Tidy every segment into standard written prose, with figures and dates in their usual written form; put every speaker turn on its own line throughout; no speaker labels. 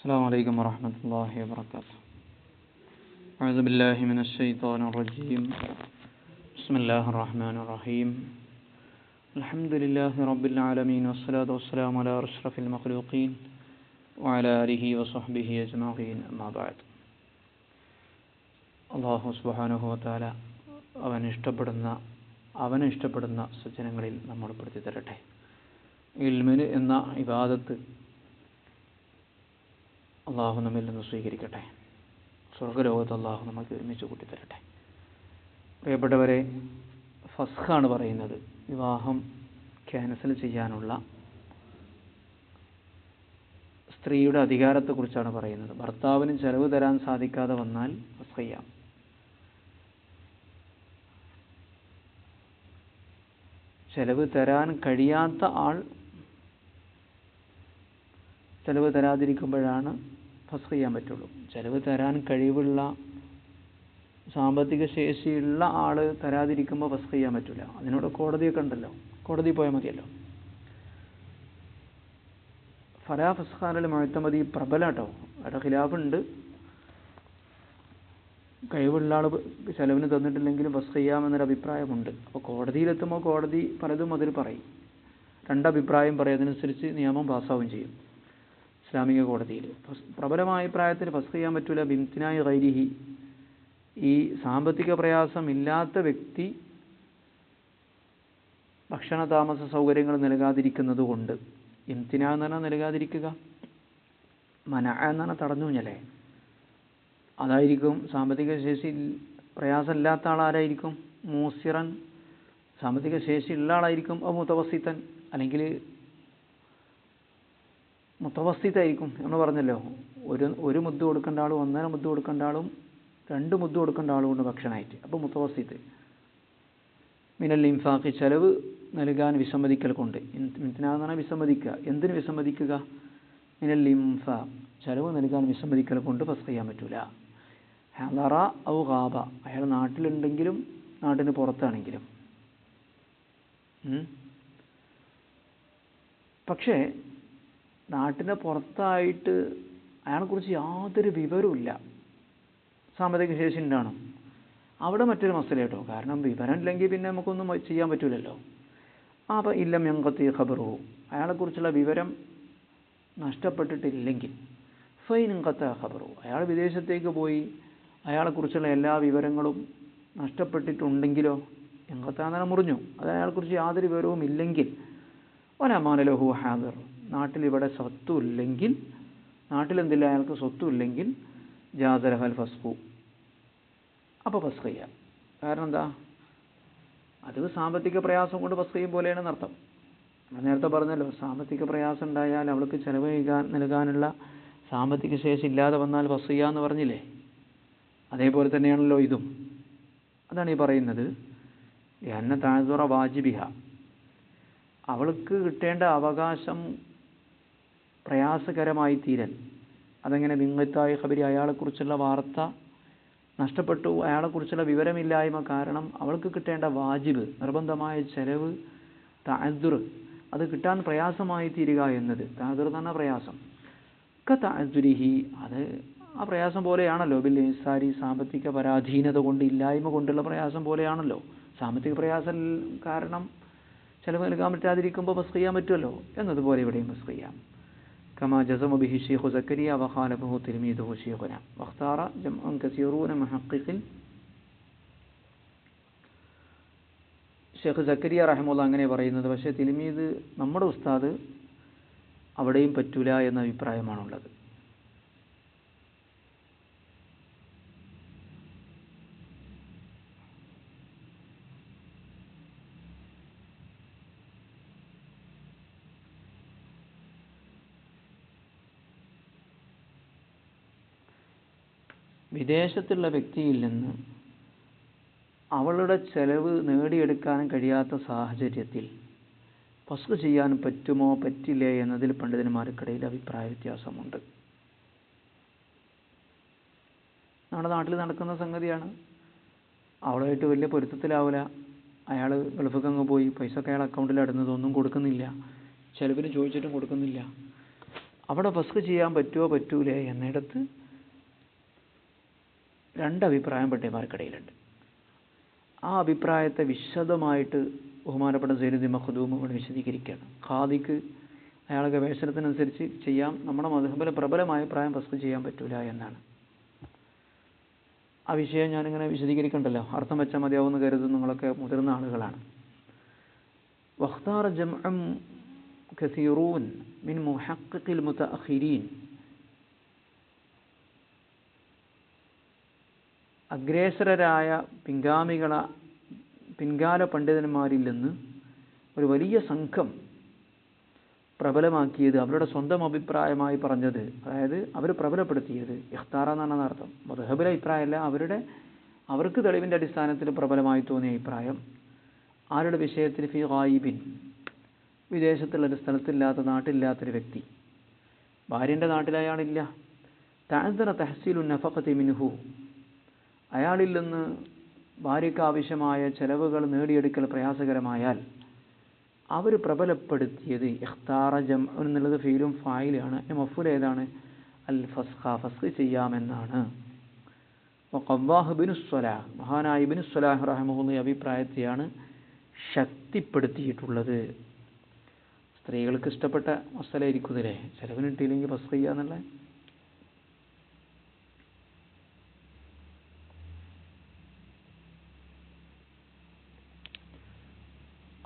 السلام عليكم ورحمة الله وبركاته. أعوذ بالله من الشيطان الرجيم. بسم الله الرحمن الرحيم. الحمد لله رب العالمين والصلاة والسلام على أشرف المخلوقين وعلى آله وصحبه أجمعين. أما بعد. അല്ലാഹു സുബ്ഹാനഹു വ തആല അവന് ഇഷ്ടപ്പെടുന്ന സജ്ജനങ്ങളിൽ നമ്മൾ പെടുത്തി തരട്ടെ. ഇൽമിന് എന്ന ഇബാദത്ത് അള്ളാഹു നമ്മിൽ നിന്ന് സ്വീകരിക്കട്ടെ. സ്വർഗ്ഗലോകത്ത് അള്ളാഹു നമുക്ക് ഒരുമിച്ച് കൂട്ടിത്തരട്ടെ. പ്രിയപ്പെട്ടവരെ, ഫസ്ഖാണ് പറയുന്നത്. വിവാഹം ക്യാൻസൽ ചെയ്യാനുള്ള സ്ത്രീയുടെ അധികാരത്തെക്കുറിച്ചാണ് പറയുന്നത്. ഭർത്താവിന് ചെലവ് തരാൻ സാധിക്കാതെ വന്നാൽ ഫസ്ഖ് ചെയ്യാം. ചെലവ് തരാൻ കഴിയാത്ത ആൾ ചെലവ് തരാതിരിക്കുമ്പോഴാണ് ഫസ്ഖ് ചെയ്യാൻ പറ്റുള്ളൂ. ചെലവ് തരാൻ കഴിവുള്ള സാമ്പത്തിക ശേഷിയുള്ള ആൾ തരാതിരിക്കുമ്പോൾ ഫസ്ഖ് ചെയ്യാൻ പറ്റില്ല. അതിനോട് കോടതിയൊക്കെ ഉണ്ടല്ലോ, കോടതി പോയാൽ മതിയല്ലോ. ഫലാ ഫസ്ഖാനൽ മുഅ്തമദി പ്രബലാട്ടോ, അവിടെ ഖിലാഫുണ്ട്. കഴിവുള്ള ആൾ ചെലവിന് തന്നിട്ടില്ലെങ്കിലും ഫസ്ഖ് ചെയ്യാമെന്നൊരു അഭിപ്രായമുണ്ട്. അപ്പോൾ കോടതിയിലെത്തുമ്പോൾ കോടതി പലതും അതിൽ പറയും. രണ്ടഭിപ്രായം പറയും, അതിനനുസരിച്ച് നിയമം പാസ്സാവുകയും ചെയ്യും. ഇസ്ലാമിക കോടതിയിൽ പ്രബലമായ അഭിപ്രായത്തിൽ ഫസ്ഖ് ചെയ്യാൻ പറ്റില്ല. ബിംതിനായി ഗൈരിഹി, ഈ സാമ്പത്തിക പ്രയാസം ഇല്ലാത്ത വ്യക്തി ഭക്ഷണ താമസ സൗകര്യങ്ങൾ നൽകാതിരിക്കുന്നത് കൊണ്ട്. ഇംതിനാ എന്ന് പറഞ്ഞാൽ നൽകാതിരിക്കുക, മനഅ എന്ന് പറഞ്ഞാൽ തടഞ്ഞു കഴിഞ്ഞല്ലേ, അതായിരിക്കും. സാമ്പത്തിക ശേഷി പ്രയാസമില്ലാത്ത ആളാരായിരിക്കും? മൂസിറൻ, സാമ്പത്തിക ശേഷി ഉള്ള ആളായിരിക്കും. മുതവസ്സിത്തൻ, അല്ലെങ്കിൽ മുതവസ്സിത്തായിരിക്കും. നമ്മൾ പറഞ്ഞല്ലോ, ഒരു മുദ്ദ് കൊടുക്കേണ്ട ആളും 1.5 മുദ്ദ് കൊടുക്കേണ്ട ആളും 2 മുദ്ദ് കൊടുക്കേണ്ട ആളും ഉണ്ട് ഭക്ഷണമായിട്ട്. അപ്പോൾ മുതവസ്സിത്ത്. മിനൽ ഇൻഫാഖി, ചെലവ് നൽകാൻ വിസമ്മതിക്കൽ കൊണ്ട്. ഇംതിനാ എന്ന് പറഞ്ഞാൽ വിസമ്മതിക്കുക. എന്തിന് വിസമ്മതിക്കുക? മിനൽ ഇൻഫാഖ്, ചെലവ് നൽകാൻ വിസമ്മതിക്കൽ കൊണ്ട് ഫസ്ഖ് ചെയ്യാൻ പറ്റൂല. ഹദറ ഔ ഗാബ, അയാൾ നാട്ടിലുണ്ടെങ്കിലും നാട്ടിന് പുറത്താണെങ്കിലും. പക്ഷേ നാട്ടിന് പുറത്തായിട്ട് അയാളെക്കുറിച്ച് യാതൊരു വിവരവുമില്ല, സാമ്പത്തിക ശേഷി ഉണ്ടാണ്, അവിടെ മറ്റൊരു മസല കേട്ടോ. കാരണം വിവരം ഇല്ലെങ്കിൽ പിന്നെ നമുക്കൊന്നും ചെയ്യാൻ പറ്റില്ലല്ലോ. അപ്പോൾ ഇല്ലം യൻഖത്തി ഖബറുഹു, അയാളെക്കുറിച്ചുള്ള വിവരം നഷ്ടപ്പെട്ടിട്ടില്ലെങ്കിൽ. ഫൈൻ ഇൻഖത്ത ഖബറുഹു, അയാൾ വിദേശത്തേക്ക് പോയി അയാളെക്കുറിച്ചുള്ള എല്ലാ വിവരങ്ങളും നഷ്ടപ്പെട്ടിട്ടുണ്ടെങ്കിലോ, ഇൻഖത്ത മുറിഞ്ഞു, അത് അയാളെക്കുറിച്ച് യാതൊരു വിവരവും ഇല്ലെങ്കിൽ. വലമാന ലഹു ഹാദിർ, നാട്ടിലിവിടെ സ്വത്തുമില്ലെങ്കിൽ, നാട്ടിലെന്തില്ല അയാൾക്ക് സ്വത്തുമില്ലെങ്കിൽ, ജാസലഹൽ ഫസ്ഖു, അപ്പോൾ ഫസ്ഖ് ചെയ്യാം. കാരണം എന്താ? അത് സാമ്പത്തിക പ്രയാസം കൊണ്ട് ഫസ്ഖ് ചെയ്യും പോലെയാണ് അർത്ഥം. നമ്മൾ നേരത്തെ പറഞ്ഞല്ലോ, സാമ്പത്തിക പ്രയാസം ഉണ്ടായാൽ അവൾക്ക് ചെലവ് നൽകാനുള്ള സാമ്പത്തിക ശേഷി ഇല്ലാതെ വന്നാൽ ഫസ്ഖ് ചെയ്യാന്ന് പറഞ്ഞില്ലേ. അതേപോലെ തന്നെയാണല്ലോ ഇതും. അതാണ് ഈ പറയുന്നത്. എന്ന താഴ്തുറ വാജിബിഹ, അവൾക്ക് കിട്ടേണ്ട അവകാശം പ്രയാസകരമായി തീരൽ. അതെങ്ങനെ? ബിംഗത്തായി ഖബരി, അയാളെക്കുറിച്ചുള്ള വാർത്ത നഷ്ടപ്പെട്ടു, അയാളെക്കുറിച്ചുള്ള വിവരമില്ലായ്മ കാരണം അവൾക്ക് കിട്ടേണ്ട വാജിബ്, നിർബന്ധമായ ചെലവ്, തഅദ്ദുർ, അത് കിട്ടാൻ പ്രയാസമായി തീരുക എന്നത്. തഅദ്ദുർ എന്ന് പറഞ്ഞാൽ പ്രയാസം. തഅദ്ദുരിഹി, അത് ആ പ്രയാസം പോലെയാണല്ലോ. ബിൽ ഇൻസാരി, സാമ്പത്തിക പരാധീനത കൊണ്ട്, ഇല്ലായ്മ കൊണ്ടുള്ള പ്രയാസം പോലെയാണല്ലോ. സാമ്പത്തിക പ്രയാസം കാരണം ചെലവ് നൽകാൻ പറ്റാതിരിക്കുമ്പോൾ ഫസ്ഖ് ചെയ്യാൻ പറ്റുമല്ലോ, എന്നതുപോലെ ഇവിടെയും ഫസ്ഖ് ചെയ്യാം. കമാ ജസമ ബിഹി ശൈഖു സക്കരിയ വഖാലഫഹു തിൽമീദുഹു ശൈഖുന വഖ്താറ ജംഉൻ കസീറൂന മുഹഖിഖിൻ. ശൈഖ് സക്കരിയ റഹിമഹുല്ലാഹ് അങ്ങനെ പറയുന്നത്. പക്ഷേ തിൽമീദ്, നമ്മുടെ ഉസ്താദ്, അവിടെയും പറ്റൂല എന്ന അഭിപ്രായമാണുള്ളത്. വിദേശത്തുള്ള വ്യക്തിയിൽ നിന്ന് അവളുടെ ചെലവ് നേടിയെടുക്കാൻ കഴിയാത്ത സാഹചര്യത്തിൽ ഫസ്ഖ് ചെയ്യാൻ പറ്റുമോ പറ്റില്ലേ എന്നതിൽ പണ്ഡിതന്മാർക്കിടയിൽ അഭിപ്രായ വ്യത്യാസമുണ്ട്. നമ്മുടെ നാട്ടിൽ നടക്കുന്ന സംഗതിയാണ്. അവളുമായിട്ട് വലിയ പൊരുത്തത്തിലാവില്ല, അയാൾ ഗൾഫിൽ പോയി പൈസ ഒക്കെ അയാൾ അക്കൗണ്ടിൽ ഇടുന്നതൊന്നും കൊടുക്കുന്നില്ല, ചെലവിന് ചോദിച്ചിട്ടും കൊടുക്കുന്നില്ല. അവിടെ ഫസ്ഖ് ചെയ്യാൻ പറ്റുമോ പറ്റൂലേ എന്നിടത്ത് രണ്ടഭിപ്രായം പണ്ഡിതന്മാർക്കിടയിലുണ്ട്. ആ അഭിപ്രായത്തെ വിശദമായിട്ട് ബഹുമാനപ്പെട്ട സൈനുദ്ദീൻ മഖ്ദൂം ഇവിടെ വിശദീകരിക്കുകയാണ്. ഖാദിക്ക് അയാളുടെ ഗവേഷണത്തിനനുസരിച്ച് ചെയ്യാം, നമ്മുടെ മദ്ഹബിലെ പ്രബലമായ അഭിപ്രായം ഫസ്ഖ് ചെയ്യാൻ പറ്റൂല എന്നാണ്. ആ വിഷയം ഞാനിങ്ങനെ വിശദീകരിക്കണ്ടല്ലോ, അർത്ഥം വെച്ചാൽ മതിയാവുമെന്ന് കരുതുന്ന നിങ്ങളൊക്കെ മുതിർന്ന ആളുകളാണ്. വഖ്താറ ജംഉൻ കസീറൂൻ മിൻ മുഹഖ്ഖിൽ മുതഅഖിരീൻ, അഗ്രേസരരായ പിൻകാല പണ്ഡിതന്മാരിൽ നിന്ന് ഒരു വലിയ സംഘം പ്രബലമാക്കിയത്, അവരുടെ സ്വന്തം അഭിപ്രായമായി പറഞ്ഞത്, അതായത് അവർ പ്രബലപ്പെടുത്തിയത്, ഇഖ്താറ എന്നാണ് അർത്ഥം. മദ്ഹബിലെ അഭിപ്രായമല്ല, അവർക്ക് തെളിവിൻ്റെ അടിസ്ഥാനത്തിൽ പ്രബലമായി തോന്നിയ അഭിപ്രായം. ആരുടെ വിഷയത്തിൽ? ഫി ഗായിബിൻ, വിദേശത്തുള്ളൊരു സ്ഥലത്തില്ലാത്ത നാട്ടിലില്ലാത്തൊരു വ്യക്തി, ഭാര്യൻ്റെ നാട്ടിൽ അയാളില്ല. തഅദ്ദറ തഹ്സീലു നഫഖതി മിൻഹു, അയാളിൽ നിന്ന് ഭാര്യയ്ക്ക് ആവശ്യമായ ചെലവുകൾ നേടിയെടുക്കൽ പ്രയാസകരമായാൽ അവർ പ്രബലപ്പെടുത്തിയത് ഇഖ്താറ ജംഉ എന്നുള്ളത് ഫീലും ഫായിലാണ്. മഫ്ഊൽ ഏതാണ്? അൽ ഫസ്ഖ് ചെയ്യാമെന്നാണ്. വഖവ്വാഹു ഇബ്നു സ്വലാഹ്, മഹാനായ ഇബ്നു സ്വലാഹ് റഹിമഹുല്ലാഹി അഭിപ്രായത്തെയാണ് ശക്തിപ്പെടുത്തിയിട്ടുള്ളത്. സ്ത്രീകൾക്ക് ഇഷ്ടപ്പെട്ട മസലയായിരിക്കുമല്ലേ ചെലവിന് കിട്ടിയില്ലെങ്കിൽ ഫസ്ഖ് ചെയ്യാന്നുള്ള.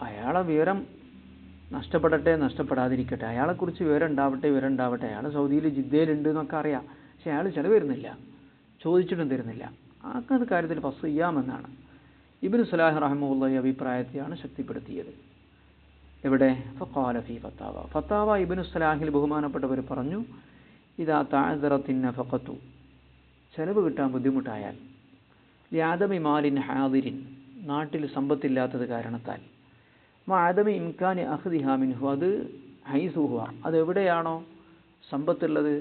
അയാളെ വിവരം നഷ്ടപ്പെടാതിരിക്കട്ടെ, അയാളെക്കുറിച്ച് വിവരം ഉണ്ടാവട്ടെ. അയാൾ സൗദിയിൽ ജിദ്ദയിലുണ്ട് എന്നൊക്കെ അറിയാം, പക്ഷെ അയാൾ ചിലവ് തരുന്നില്ല, ചോദിച്ചിട്ടും തരുന്നില്ല. ആ കാര്യത്തിൽ ഫസ്ഖ് ചെയ്യാമെന്നാണ് ഇബ്നു സ്വലാഹ് റഹിമഹുല്ലാഹി അഭിപ്രായത്തെയാണ് ശക്തിപ്പെടുത്തിയത്. എവിടെ? ഫഖാല ഫീ ഫത്താവ ഇബ്നു സ്വലാഹിൽ ബഹുമാനപ്പെട്ടവർ പറഞ്ഞു, ഇദാ തഅദ്ദറത്തിൻ നഫഖതു, ചെലവ് കിട്ടാൻ ബുദ്ധിമുട്ടായാൽ, ലിഅദമി മാലിൻ ഹാദിരിൻ, നാട്ടിൽ സമ്പത്തില്ലാത്തത് കാരണത്താൽ, മഅദമി ഇംകാനി അഖ്ദിഹാ മിൻഹു, അത് ഹൈസുഹുവ, അതെവിടെയാണോ സമ്പത്തുള്ളത്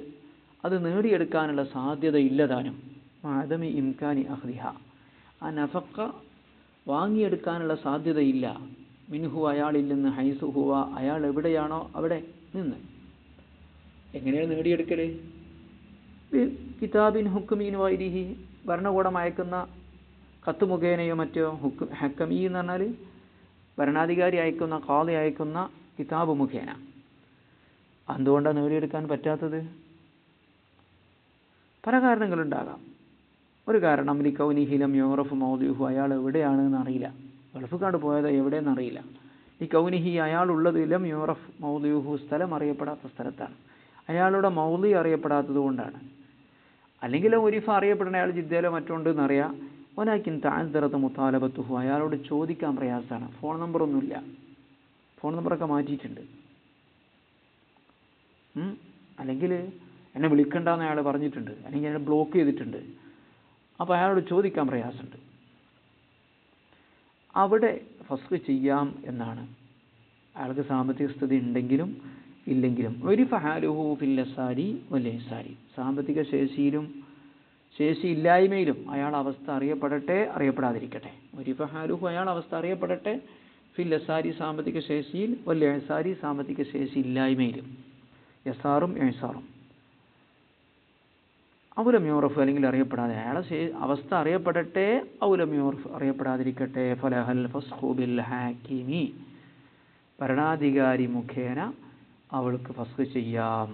അത് നേടിയെടുക്കാനുള്ള സാധ്യത ഇല്ലതാനും. മഅദമി ഇംകാനി അഖ്ദിഹ, ആ നഫഖ വാങ്ങിയെടുക്കാനുള്ള സാധ്യതയില്ല. മിൻഹു, അയാളിൽ നിന്ന്, ഹൈസുഹുവ, അയാൾ എവിടെയാണോ അവിടെ നിന്ന്. എങ്ങനെയാണ് നേടിയെടുക്കൽ? കിതാബിൻ ഹുക്മീൻ വൈരിഹി, ഭരണകൂടം അയക്കുന്ന കത്ത് മുഖേനയോ മറ്റോ. ഹക്കമീ എന്ന് പറഞ്ഞാൽ ഭരണാധികാരി അയക്കുന്ന, ഖാദി അയക്കുന്ന കിതാബ് മുഖേന. എന്തുകൊണ്ടാണ് നേടിയെടുക്കാൻ പറ്റാത്തത്? പല കാരണങ്ങളുണ്ടാകാം. ഒരു കാരണം ലികൗനിഹി ലം യുറഫ് മൗദിഉഹു, അയാൾ എവിടെയാണെന്ന് അറിയില്ല, ഗൾഫിക്കാണ്ട് പോയത് എവിടെയെന്ന് അറിയില്ല. ലികൗനിഹി, അയാളുള്ളത്, ലം യുറഫ് മൗദിഉഹു, സ്ഥലം അറിയപ്പെടാത്ത സ്ഥലത്താണ്, അയാളുടെ മൗദി അറിയപ്പെടാത്തത് കൊണ്ടാണ്. അല്ലെങ്കിൽ ഉരിഫ അറിയപ്പെടുന്ന അയാൾ ജിദ്ദയിലോ മറ്റുണ്ട് എന്നറിയാം. വലാകിൻ തഅദ്ദറത മുതാലബത്തുഹു, അയാളോട് ചോദിക്കാൻ പ്രയാസമാണ്, ഫോൺ നമ്പറൊന്നുമില്ല, ഫോൺ നമ്പറൊക്കെ മാറ്റിയിട്ടുണ്ട്, അല്ലെങ്കിൽ എന്നെ വിളിക്കണ്ടെന്ന് അയാൾ പറഞ്ഞിട്ടുണ്ട്, അല്ലെങ്കിൽ അയാൾ ബ്ലോക്ക് ചെയ്തിട്ടുണ്ട്. അപ്പോൾ അയാളോട് ചോദിക്കാൻ പ്രയാസമുണ്ട്. അവിടെ ഫസ്ഖ് ചെയ്യാം എന്നാണ്, അയാൾക്ക് സാമ്പത്തിക സ്ഥിതി ഉണ്ടെങ്കിലും ഇല്ലെങ്കിലും. ഒരു ഫഹാലുഹു ഫിൽ അസാരി വൽ ഇസാരി, സാമ്പത്തിക ശേഷിയിലും ശേഷിയില്ലായ്മയിലും അയാൾ അവസ്ഥ അറിയപ്പെടാതിരിക്കട്ടെ. ഒരു ഫഹാലുഹു, അയാൾ അവസ്ഥ അറിയപ്പെടട്ടെ, ഫിൽ അസാരി, സാമ്പത്തിക ശേഷിയിൽ, വൽ ഇസാരി, സാമ്പത്തിക ശേഷി ഇല്ലായ്മയിലും. യസാറും ഇസാറും. ഔലം യൂറഫ്, അല്ലെങ്കിൽ അറിയപ്പെടാതെ, അയാളെ അവസ്ഥ അറിയപ്പെടട്ടെ, ഔലം യൂറഫ്, അറിയപ്പെടാതിരിക്കട്ടെ. ഫലഹൽ ഫസ്ഖു ബിൽ ഹാക്കിമി, ഭരണാധികാരി മുഖേന അവൾക്ക് ഫസ്ഖ് ചെയ്യാം.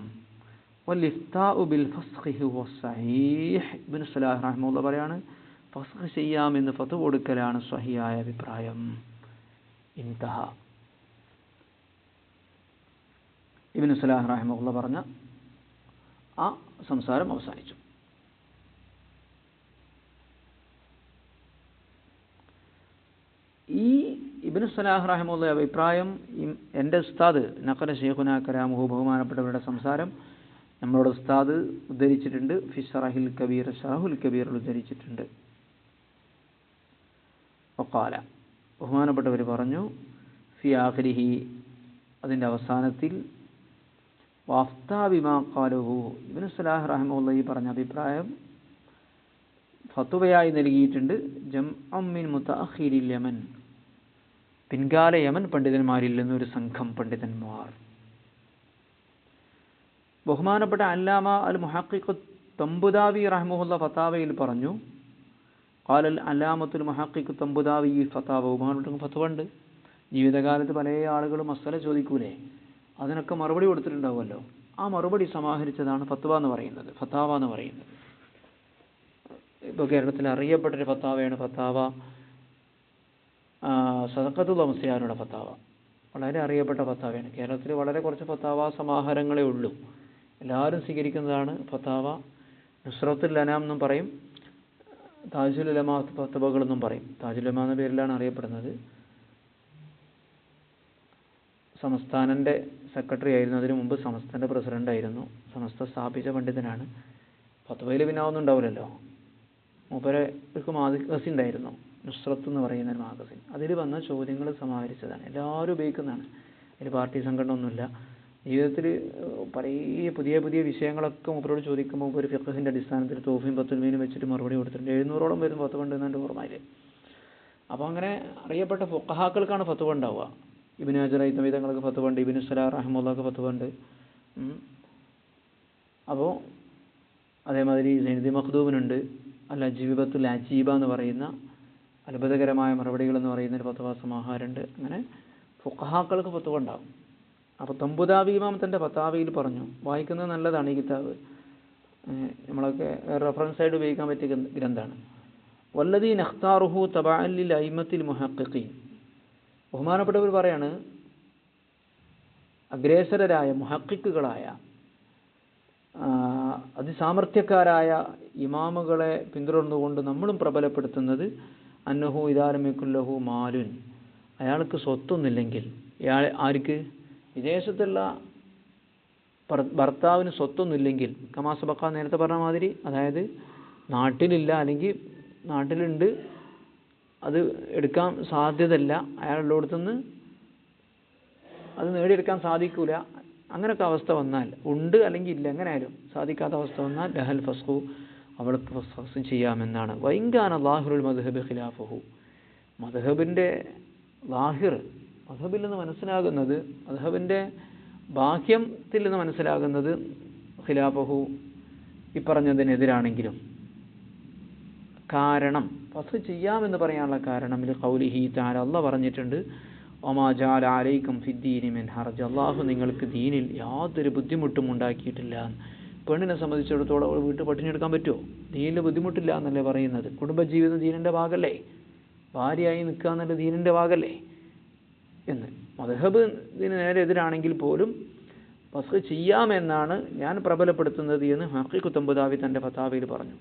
വൽ ഇഫ്താഉ ബിൽ ഫസ്ഖി ഹുവ സഹീഹ്, ഇബ്നു സ്വലാഹ് റഹിമഹുല്ലാഹ് പറയാണ്, ഫസ്ഖ് ചെയ്യാമെന്ന് ഫത്വ കൊടുക്കലാണ് സ്വഹിയായ അഭിപ്രായം. ഇൻതഹ. ഇബ്നു സ്വലാഹ് റഹിമഹുല്ലാഹ് പറഞ്ഞ ആ സംസാരം അവസാനിച്ചു. ഈ ഇബ്നു സ്വലാഹ് റഹിമഹുല്ലാഹി അഭിപ്രായം എൻ്റെ ഉസ്താദ് നഖല ശൈഖുനാ കലാമുഹു, ബഹുമാനപ്പെട്ടവരുടെ സംസാരം നമ്മളോട് ഉസ്താദ് ഉദ്ധരിച്ചിട്ടുണ്ട്. ഫി ശറഹുൽ കബീർ, ശറഹുൽ കബീറിൽ ഉദ്ധരിച്ചിട്ടുണ്ട്. വഖാല, ബഹുമാനപ്പെട്ടവർ പറഞ്ഞു, ഫി ആഖിരിഹി, അതിൻ്റെ അവസാനത്തിൽ, വഫ്താ ബിമാ ഖാലഹു, ഇബ്നു സ്വലാഹ് റഹിമഹുല്ലാഹി പറഞ്ഞ അഭിപ്രായം ഫത്വയായി നൽകിയിട്ടുണ്ട്. ജംഉൻ മിൻ മുതഅഖിരിൽ യമൻ, പിൻകാല യമൻ പണ്ഡിതന്മാരിൽ നിന്നൊരു സംഘം പണ്ഡിതന്മാർ. ബഹുമാനപ്പെട്ട അല്ലാമ അൽ മുഹഖിഖ് തംബുദാവി റഹ്മഹുല്ല ഫതാവയിൽ പറഞ്ഞു, ഖാലൽ അല്ലാമത്തുൽ മുഹഖിഖ് തംബുദാവി ഫതാവ, ബഹുമാനപ്പെട്ട ഫത്വ ഉണ്ട്. ജീവിതകാലത്ത് പല ആളുകളും മസല ചോദിക്കൂലേ, അതിനൊക്കെ മറുപടി കൊടുത്തിട്ടുണ്ടാവുമല്ലോ. ആ മറുപടി സമാഹരിച്ചതാണ് ഫത്വ എന്ന് പറയുന്നത്, ഫതാവ എന്ന് പറയുന്നത്. ഇപ്പോൾ കേരളത്തിൽ അറിയപ്പെട്ടൊരു ഫത്താവയാണ് ഫത്താവ സദഖത്തുൽ മുസ്ലിയാരുടെ ഫത്താവ. വളരെ അറിയപ്പെട്ട ഫത്താവയാണ്. കേരളത്തിൽ വളരെ കുറച്ച് ഫത്താവ സമാഹാരങ്ങളേ ഉള്ളൂ. എല്ലാവരും സ്വീകരിക്കുന്നതാണ് ഫത്താവ. നുസ്രത്തുൽ അനാം എന്നും പറയും, താജുൽ ഉലമാ ഫത്തവകൾ എന്നും പറയും. താജുൽ ഉലമാ എന്ന പേരിലാണ് അറിയപ്പെടുന്നത്. സമസ്ഥാനൻ്റെ സെക്രട്ടറി ആയിരുന്നു, അതിനു മുമ്പ് സമസ്തൻ്റെ പ്രസിഡന്റ് ആയിരുന്നു. സമസ്ത സ്ഥാപിച്ച പണ്ഡിതനാണ്. ഫത്വയിൽ പിന്നെ ഒന്നും ഉണ്ടാവില്ലല്ലോ. മൂപ്പർക്ക് മാഗസിൻ ഉണ്ടായിരുന്നു, നുസ്രത്ത് എന്ന് പറയുന്ന ഒരു മാഗസിൻ. അതിൽ വന്ന ചോദ്യങ്ങൾ സമാഹരിച്ചതാണ്, എല്ലാവരും ഉപയോഗിക്കുന്നതാണ്. അതിൽ പാർട്ടി സംഘടന ഒന്നുമില്ല. ജീവിതത്തിൽ പല പുതിയ പുതിയ വിഷയങ്ങളൊക്കെ മൂപ്പരോട് ചോദിക്കുമ്പോൾ ഒരു ഫിഖഹിൻ്റെ അടിസ്ഥാനത്തിൽ തോഫയും പത്തുൽമീനും വെച്ചിട്ട് മറുപടി കൊടുത്തിട്ടുണ്ട്. 700ഓളം വരും ഫത്വ ഉണ്ട് എന്നെ ഓർമ്മയിൽ. അപ്പോൾ അങ്ങനെ അറിയപ്പെട്ട ഫുഖഹാക്കൾക്കാണ് ഫത്വ ഉണ്ടാവുക. ഇബ്നു ഹജർ ഹൈതമി തങ്ങൾക്ക് ഫത്വ ഉണ്ട്, ഇബ്നു സലാഹ് റഹിമഹുല്ലാഹ്ക്ക് ഫത്വ ഉണ്ട്. അപ്പോൾ അതേമാതിരി സൈനുദ്ദീൻ മഖ്ദൂമിനുണ്ട് അൽ അജീബത്തുൽ അജീബ എന്ന് പറയുന്ന അത്ഭുതകരമായ മറുപടികൾ എന്ന് പറയുന്ന ഒരു ഫത്വ സമാഹാരമുണ്ട്. അങ്ങനെ ഫുഖഹാക്കൾക്ക് ഫത്വ ഉണ്ടാകും. അപ്പോൾ തംബുദാവി ഇമാം തൻ്റെ ഫത്താവയിൽ പറഞ്ഞു, വായിക്കുന്നത് നല്ലതാണ് ഈ കിതാബ്, നമ്മളൊക്കെ റെഫറൻസ് ആയിട്ട് ഉപയോഗിക്കാൻ പറ്റിയ ഗ്രന്ഥമാണ്. വല്ലദീന ഇഖ്താറുഹു തബഅൻ ലിൽ അയിമ്മത്തിൽ മുഹഖിഖീൻ. ബഹുമാനപ്പെട്ടവർ പറയാണ്, അഗ്രേസരരായ മുഹഖിഖുകളായ അതിസാമർഥ്യക്കാരായ ഇമാമുകളെ പിന്തുടർന്നുകൊണ്ട് നമ്മളും പ്രബലപ്പെടുത്തുന്നത് അന്നഹു ഇദാലമിക്കുല്ലഹു മാലുൻ, അയാൾക്ക് സ്വത്തൊന്നുമില്ലെങ്കിൽ, ആർക്ക് വിദേശത്തുള്ള ഭർത്താവിന് സ്വത്തൊന്നുമില്ലെങ്കിൽ, കമാസബക്ക നേരത്തെ പറഞ്ഞ മാതിരി, അതായത് നാട്ടിലില്ല അല്ലെങ്കിൽ നാട്ടിലുണ്ട് അത് എടുക്കാൻ സാധ്യതയില്ല, അയാളുള്ളടത്തുനിന്ന് അത് നേടിയെടുക്കാൻ സാധിക്കൂല, അങ്ങനൊക്കെ അവസ്ഥ വന്നാൽ, ഉണ്ട് അല്ലെങ്കിൽ ഇല്ല, എങ്ങനെയായാലും സാധിക്കാത്ത അവസ്ഥ വന്നാൽ ലഹൽ ഫസ്ഖു, അവൾക്ക് ഫസ്ഖ് ചെയ്യാമെന്നാണ്. വൈങ്കാന ലാഹിറുൽ മദ്ഹബ് ഖിലാഫഹു, മദ്ഹബിൻ്റെ ലാഹിർ, മദ്ഹബിൽ നിന്ന് മനസ്സിലാകുന്നത്, മദ്ഹബിൻ്റെ ബാഹ്യത്തിൽ നിന്ന് മനസ്സിലാകുന്നത് ഖിലാഫഹു ഇപ്പറഞ്ഞതിനെതിരാണെങ്കിലും, കാരണം ഫസ്ഖ് ചെയ്യാമെന്ന് പറയാനുള്ള കാരണം ഖൗലിഹി തആല, അല്ലാഹ് പറഞ്ഞിട്ടുണ്ട്, ഒമാ ജഅല അലൈക്കും ഫിദ്ദീനി മിൻ ഹർജ്, അല്ലാഹു നിങ്ങൾക്ക് ദീനിൽ യാതൊരു ബുദ്ധിമുട്ടും ഉണ്ടാക്കിയിട്ടില്ല. പെണ്ണിനെ സംബന്ധിച്ചിടത്തോളം അവൾ വീട്ടിൽ പട്ടിണിയെടുക്കാൻ പറ്റുമോ? ദീനിൽ ബുദ്ധിമുട്ടില്ല എന്നല്ലേ പറയുന്നത്. കുടുംബജീവിതം ദീനിൻ്റെ ഭാഗമല്ലേ, ഭാര്യയായി നിൽക്കുക എന്നുള്ള ദീനിൻ്റെ ഭാഗമല്ലേ എന്ന്. മദ്ഹബ് ഇതിന് നേരെ എതിരാണെങ്കിൽ പോലും ഫസ്ഖ് ചെയ്യാമെന്നാണ് ഞാൻ പ്രബലപ്പെടുത്തുന്നത് എന്ന് ഹഖീഖ് തംബുദാവി തൻ്റെ ഫതാവയിൽ പറഞ്ഞു.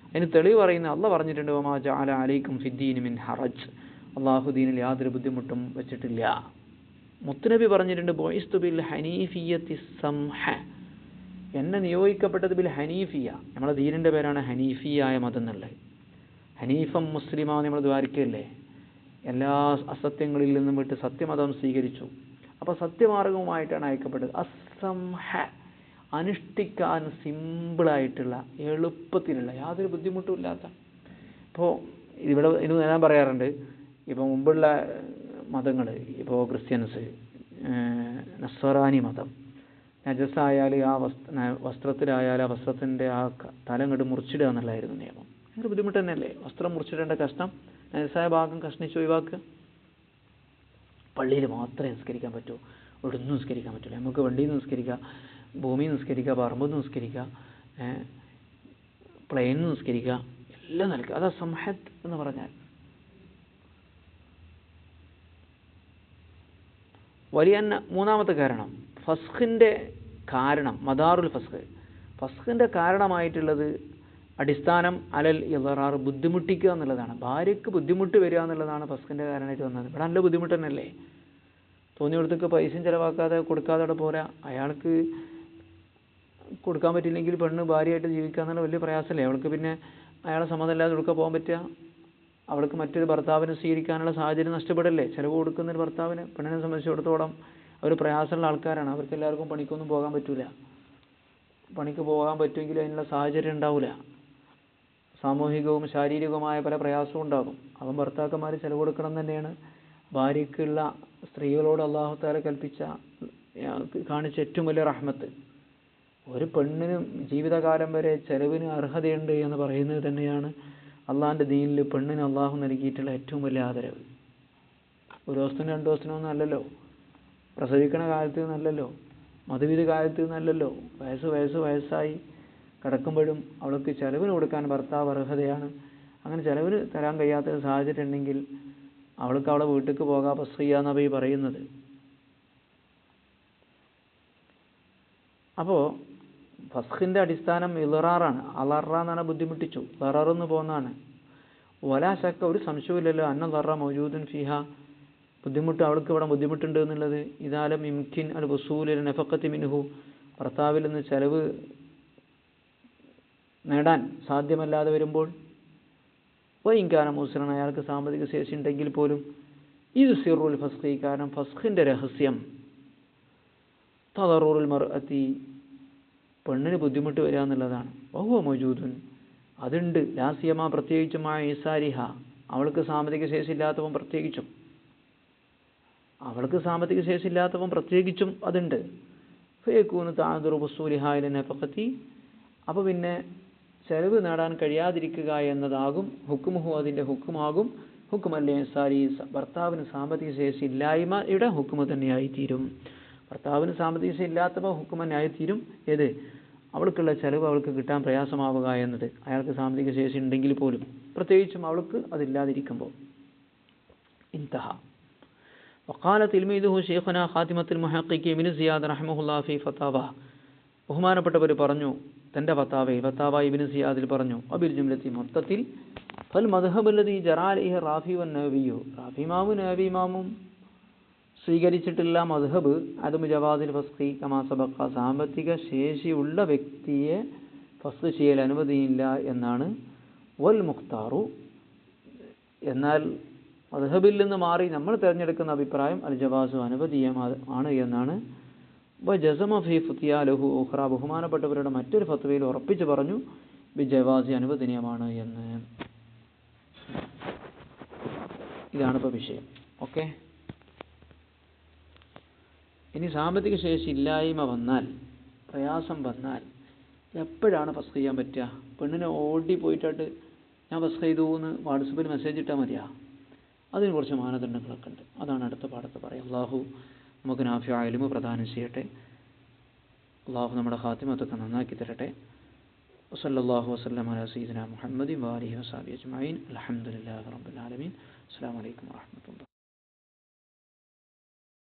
അതിന് തെളിവ് പറയുന്ന അല്ലാഹ് പറഞ്ഞിട്ടുണ്ട്, വമാ ജഅല അലൈക്കും ഫിദ്ദീനി മിൻ ഹറജ്, അള്ളാഹു ദീനിൽ യാതൊരു ബുദ്ധിമുട്ടും വെച്ചിട്ടില്ല. മുത്തുനബി പറഞ്ഞിട്ടുണ്ട്, ബുഇസ്തു ബിൽ ഹനീഫിയ്യത്തി സംഹ, എന്നെ നിയോഗിക്കപ്പെട്ടത് ബിൽ ഹനീഫിയ, നമ്മളെ ദീനിൻ്റെ പേരാണ് ഹനീഫിയായ മതം എന്നുള്ളത്. ഹനീഫം മുസ്ലിമാ നമ്മൾ ദ്വാരിക്കല്ലേ, എല്ലാ അസത്യങ്ങളിൽ നിന്നും വിട്ട് സത്യമതം സ്വീകരിച്ചു. അപ്പോൾ സത്യമാർഗവുമായിട്ടാണ് അയക്കപ്പെട്ടത്. അസംഹ, അനുഷ്ഠിക്കാൻ സിമ്പിളായിട്ടുള്ള, എളുപ്പത്തിലുള്ള, യാതൊരു ബുദ്ധിമുട്ടും ഇല്ലാത്ത. ഇപ്പോൾ ഇവിടെ ഇത് ഞാൻ പറയാറുണ്ട്, ഇപ്പോൾ മുമ്പുള്ള മതങ്ങൾ, ഇപ്പോൾ ക്രിസ്ത്യൻസ്, നസ്വറാനി മതം, നജസായാൽ ആ വസ്ത്രത്തിലായാൽ ആ വസ്ത്രത്തിൻ്റെ ആ തല ഇങ്ങോട്ട് മുറിച്ചിടുക എന്നുള്ളതായിരുന്നു നിയമം. ഭയങ്കര ബുദ്ധിമുട്ട് തന്നെയല്ലേ, വസ്ത്രം മുറിച്ചിടേണ്ട കഷ്ടം, നജസായ ഭാഗം കഷ്ണിച്ച് ഒഴിവാക്കുക. പള്ളിയിൽ മാത്രമേ നിസ്കരിക്കാൻ പറ്റൂ, ഒടുന്നും നിസ്കരിക്കാൻ പറ്റില്ല. നമുക്ക് വണ്ടിയിൽ നിന്ന് നിസ്കരിക്കാം, ഭൂമിയിൽ നിസ്കരിക്കുക, പറമ്പിൽ നിന്ന് നിസ്കരിക്കുക, പ്ലെയിനിൽ നിന്ന് നിസ്കരിക്കുക, എല്ലാം നൽകുക. അതാ സംഹത്ത് എന്ന് പറഞ്ഞാൽ. വലിയ മൂന്നാമത്തെ കാരണം ഫസ്ഖിൻ്റെ കാരണം, മദാറുൽ ഫസ്ഖ്, ഫസ്ഖിൻ്റെ കാരണമായിട്ടുള്ളത് അടിസ്ഥാനം അലൽ ഇളറാർ, ബുദ്ധിമുട്ടിക്കുക എന്നുള്ളതാണ്. ഭാര്യയ്ക്ക് ബുദ്ധിമുട്ട് വരിക എന്നുള്ളതാണ് ഫസ്ഖിൻ്റെ കാരണമായിട്ട് വന്നത്. ഇവിടെ നല്ല ബുദ്ധിമുട്ട് തന്നെയല്ലേ, തോന്നിയിടത്തേക്ക് പൈസയും ചിലവാക്കാതെ കൊടുക്കാതെ അവിടെ പോരാ. അയാൾക്ക് കൊടുക്കാൻ പറ്റില്ലെങ്കിൽ പെണ്ണ് ഭാര്യയായിട്ട് ജീവിക്കുക എന്നുള്ള വലിയ പ്രയാസമല്ലേ. അവൾക്ക് പിന്നെ അയാളെ സമ്മതമല്ലാതെ കൊടുക്കാൻ പോകാൻ പറ്റുക, അവൾക്ക് മറ്റൊരു ഭർത്താവിനെ സ്വീകരിക്കാനുള്ള സാഹചര്യം നഷ്ടപ്പെടല്ലേ. ചിലവ് കൊടുക്കുന്നൊരു ഭർത്താവിന്, പെണ്ണിനെ സംബന്ധിച്ചിടത്തോളം അവർ പ്രയാസമുള്ള ആൾക്കാരാണ്. അവർക്ക് എല്ലാവർക്കും പണിക്കൊന്നും പോകാൻ പറ്റില്ല. പണിക്ക് പോകാൻ പറ്റുമെങ്കിലും അതിനുള്ള സാഹചര്യം ഉണ്ടാവില്ല. സാമൂഹികവും ശാരീരികവുമായ പല പ്രയാസവും ഉണ്ടാകും. അവൻ ഭർത്താക്കന്മാർ ചിലവ് കൊടുക്കണം തന്നെയാണ് ഭാര്യയ്ക്കുള്ള സ്ത്രീകളോട് അല്ലാഹു തആല കൽപ്പിച്ച, കാണിച്ച ഏറ്റവും വലിയ റഹ്മത്ത്. ഒരു പെണ്ണിന് ജീവിതകാലം വരെ ചെലവിന് അർഹതയുണ്ട് എന്ന് പറയുന്നത് തന്നെയാണ് അള്ളാഹിൻ്റെ ദീനിൽ പെണ്ണിന് അള്ളാഹു നൽകിയിട്ടുള്ള ഏറ്റവും വലിയ ആദരവ്. ഒരു ദിവസത്തിനും 2 ദിവസത്തിനോ ഒന്നും അല്ലല്ലോ, പ്രസവിക്കണ കാലത്ത് നല്ലല്ലോ, മധുവിധ കാലത്ത് നല്ലല്ലോ, വയസ്സായി കിടക്കുമ്പോഴും അവൾക്ക് ചെലവിന് കൊടുക്കാൻ ഭർത്താവ് അർഹതയാണ്. അങ്ങനെ ചെലവിന് തരാൻ കഴിയാത്ത സാഹചര്യം ഉണ്ടെങ്കിൽ അവൾക്ക് അവളെ വീട്ടിലേക്ക് പോകാം, ഫസ്ഖിയ നബി പറയുന്നത്. അപ്പോൾ ഫസ്ഖിൻ്റെ അടിസ്ഥാനം ഇളറാറാണ്. അലറ എന്നാണ് ബുദ്ധിമുട്ടിച്ചു, ലററെന്ന് പോകുന്നതാണ്. വലാ ശക്ക, ഒരു സംശയമില്ലല്ലോ, അന്ന ലറ മൗജൂദുൻ ഫിഹ, ബുദ്ധിമുട്ട് അവൾക്ക് ഇവിടെ ബുദ്ധിമുട്ടുണ്ട് എന്നുള്ളത്. ഇദാലം ഇംകിൻ അൽ വസൂൽ നഫഖത്തി മിൻഹു, ഭർത്താവിൽ നിന്ന് ചെലവ് നേടാൻ സാധ്യമല്ലാതെ വരുമ്പോൾ, വൈകാനം മുസ്ലിം, അയാൾക്ക് സാമ്പത്തിക ശേഷി ഉണ്ടെങ്കിൽ പോലും, ഇത് സിറുൽ ഫസ്ഖി, കാരണം ഫസ്ഖിൻ്റെ രഹസ്യം തദറുൽ മർഅത്തി, പെണ്ണിന് ബുദ്ധിമുട്ട് വരിക എന്നുള്ളതാണ്. വഹുവ മൗജൂദുൻ, അതുണ്ട്. ലാസിയമ, പ്രത്യേകിച്ചും ഈസാരിഹ, അവൾക്ക് സാമ്പത്തിക ശേഷി ഇല്ലാത്തവൻ പ്രത്യേകിച്ചും, പ്രത്യേകിച്ചും അതുണ്ട്. ഫയകൂനു തഅദുറു വസൂലിഹ ഇല നഫഖത്തി, അപ്പോൾ പിന്നെ ചെലവ് നേടാൻ കഴിയാതിരിക്കുക എന്നതാകും ഹുക്മുഹു, അതിൻ്റെ ഹുക്കുമാകും. ഹുക്കുമല്ലേ സാരി, ഭർത്താവിന് സാമ്പത്തിക ശേഷി ഇല്ലായ്മയുടെ ഹുക്കുമ തന്നെയായിത്തീരും. ഭർത്താവിന് സാമ്പത്തിക ശേഷി ഇല്ലാത്തപ്പോൾ ഹുക്കുമ തന്നെയായിത്തീരും. ഏത്? അവൾക്കുള്ള ചെലവ് അവൾക്ക് കിട്ടാൻ പ്രയാസമാവുക എന്നത്, അയാൾക്ക് സാമ്പത്തിക ശേഷി ഉണ്ടെങ്കിൽ പോലും, പ്രത്യേകിച്ചും അവൾക്ക് അതില്ലാതിരിക്കുമ്പോൾ. ഇൻതഹ. വഖാല തിൽമീദുഹു ശൈഖുനാ ഖാതിമത്തുൽ മുഹഖ്ഖിഖി ഇബ്നു സിയാദ് റഹിമഹുല്ലാഹി ഫീ ഫതാവ, ബഹുമാനപ്പെട്ടവർ പറഞ്ഞു തൻ്റെ ഫത്താവ ഇബ്നു സിയാദിൽ പറഞ്ഞു, അബിൽ ജുംലത്തി, മൊത്തത്തിൽ, ഫൽ മദ്ഹബ് അല്ലദീ ജറാ അലൈഹി റാഫി വന്നവവിയു, റാഫി ഇമാമും നവവി ഇമാമും സ്വീകരിച്ചിട്ടുള്ള മദ്ഹബ് അദമു ജവാദിൽ ഫസ്ഖി കമാ സബഖ, സാമ്പത്തിക ശേഷിയുള്ള വ്യക്തിയെ ഫസ്ഖ് ചെയ്യൽ അനുമതിയില്ല എന്നാണ്. വൽ മുഖ്താറു, എന്നാൽ മദ്ഹബിൽ നിന്ന് മാറി നമ്മൾ തിരഞ്ഞെടുക്കുന്ന അഭിപ്രായം അൽ ജവാസു, അനുവദീയമാണ് എന്നാണ്. വജസമ ഫീ ഫത്യ ലഹു ഉഖ്റ, ബഹുമാനപ്പെട്ടവരുടെ മറ്റൊരു ഫത്വയിൽ ഉറപ്പിച്ചു പറഞ്ഞു ബി ജവാസി, അനുവദനീയമാണ് എന്ന്. ഇതാണിപ്പോൾ വിഷയം. ഓക്കെ, ഇനി സാമ്പത്തിക ശേഷി ഇല്ലായ്മ വന്നാൽ, പ്രയാസം വന്നാൽ എപ്പോഴാണ് ഫസ്ഖ് ചെയ്യാൻ പറ്റുക? പെണ്ണിനെ ഓടി പോയിട്ടായിട്ട് ഞാൻ ഫസ്ഖ് ചെയ്തു എന്ന് വാട്സപ്പിൽ മെസ്സേജ് ഇട്ടാൽ മതിയാ? അതിന് കുറച്ച് മാനദണ്ഡങ്ങളൊക്കെ ഉണ്ട്. അതാണ് അടുത്ത പാഠത്ത് പറയാം. അള്ളാഹു നമുക്ക് നാഫിയായ ഇൽമ് പ്രദാനം ചെയ്യട്ടെ. അള്ളാഹു നമ്മുടെ ഖാത്തിമത്തൊക്കെ നന്നാക്കി തരട്ടെ. വസല്ലല്ലാഹു വസല്ലം അലാ സയ്യിദിനാ മുഹമ്മദിൻ വആലിഹി വസഹ്ബിഹി അജ്മഈൻ. അൽഹംദുലില്ലാഹി റബ്ബിൽ ആലമീൻ. അസ്സലാമു അലൈക്കും വറഹ്മത്തുള്ളാഹി.